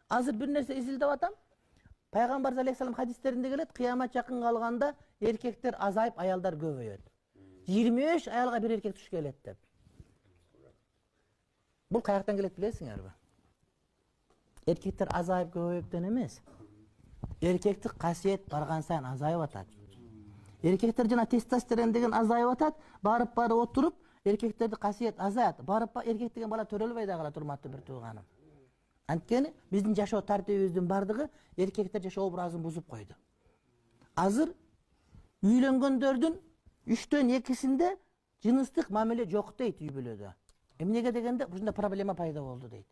Азыр bir nerse izildеп atam. Пайгамбар алейхиссалам хадистеринде келет, кыямат жакын калганда эркектер азайып, аялдар көбөйөт. 23 аялга bir эркек туш келет деп. Бул каяктан келет билесиңерби? Эркектер азайып көбөйөптөн эмес. Эркектик касиет барган сайын азайып атат. Эркектер жана тестостерон деген азайып атат, барып отуруп, эркектердин касиет азаят. Барып эркек деген бала төрөлбөй да калат, урматтуу бир тууганым. Анткени биздин жашоо тартибибиздин бардыгы эркектер жашоо образын бузуп койду. Азыр үйлөнгөндөрдүн 3төн 2синде жыныстык мамиле жок дейт үй бүлөдө. Эмнеге дегенде ушундай проблема пайда болду дейт.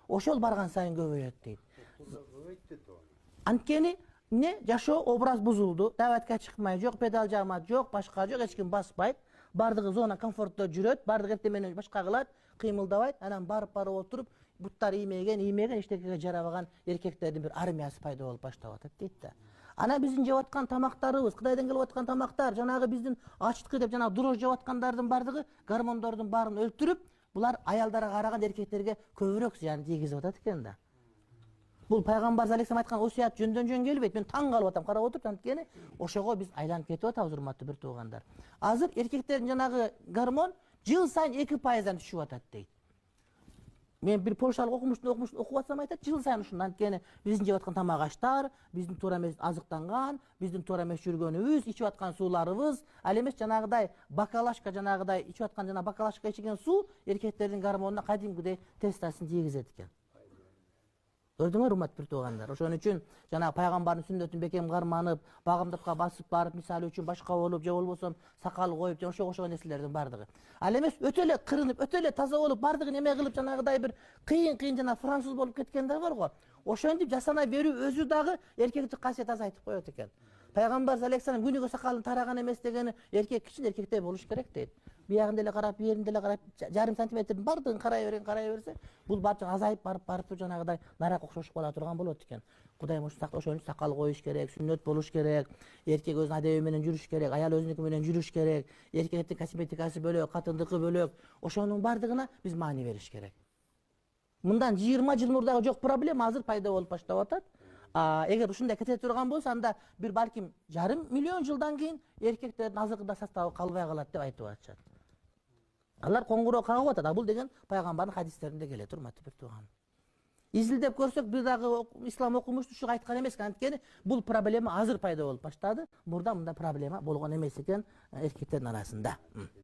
Ошол барган сайын көбөйөт дейт. Анткени жашоо образ бузулду, даватка чыкмай, жок педал жамат, жок башка жок, эч ким баспайт. Бардыгы зона комфортто жүрөт, бардыгы эртең менен башка кылат, кыймылдабайт, анан барып отуруп, буттар иймеген, эчтекеге жарабаган эркектердин бир армиясы пайда болуп баштап атат дейт да. Ана биздин жеп аткан тамактарыбыз, Кытайдан келип аткан тамактар, жанагы биздин ачтыкы деп жанагы дрожь жеп аткандардын бардыгы гормондордун баарын өлтүрүп, булар аялдарга караган эркектерге көбүрөөк зыян тийгизип атат экен да. Бул пайгамбар алейхиссалам айткан осуят жөндөн жөн келбейт. Мен таң калып атам, карап отуруп, анткени ошого биз айланып кетип атабыз, урматтуу бир туугандар. Азыр эркектердин жанагы гормон жыл сайын 2%дан түшүп атат дейт. Мен bir Polşalık окуп атсам айтат, жыл сайын ушундан, анткени биздин жеп аткан тамак аштар, биздин туура эмес азыктанган, биздин туура эмес жүргөнүбүз, ичип аткан сууларыбыз, ал эмес жанагыдай бакалашка, жанагыдай ичип аткан жана бакалашка ичиген суу эркектердин гормонуна кадимкидей тестасын тийгизет экен. Көрдүңөр, урматтуу бир туугандар. Ошон үчүн жана пайгамбардын сүннөтүн бекем карманып, багымдыкка басып барып, мисалы үчүн башка болуп, же болбосо сакал коюп, же ошого нерселердин бардыгы. Ал эмес өтө эле кырынып, өтө эле таза болуп, бардыгын эме кылып, жанагыдай бир кыйын жана француз болуп кеткендер бар го. Ошентип жасана берүү өзү дагы эркектик касиет азайтып коет экен. Пайгамбар алейхиссалам күнүгө сакалын тараган эмес дегени эркек кичине эркектей болуш керек дейт. Биягында эле карап, биеринде эле карап, жарым сантиметрдин бардыгын карай берсе, бул барып азайып барып жанагыдай нарак окшошуп кала турган болот экен. Кудайым ошо ошон үчүн сакал коюш керек, сүннөт болуш керек, эркек өзүнүн адеби менен жүрүш керек, аял өзүнүкү менен жүрүш керек, эркектин косметикасы бөлөк, катындыкы бөлөк. Ошонун бардыгына биз маани бериш керек. Мындан 20 жыл мурдагы жок проблема азыр пайда болуп баштап атат. Эгер ушундай кете турган болсо, анда бир балким 500 миллион жылдан кийин эркектердин азыркыда составы калбай калат деп айтып атышат. Алар коңгуроо кагып атат. Бул деген пайгамбардын хадистеринде келет, урматтуу бир тууган. Изилдеп көрсөк, бир дагы ислам окумуштушу айткан эмес, анткени бул проблема азыр пайда болуп баштады. Мурда мындай проблема болгон эмес экен эркектердин арасында.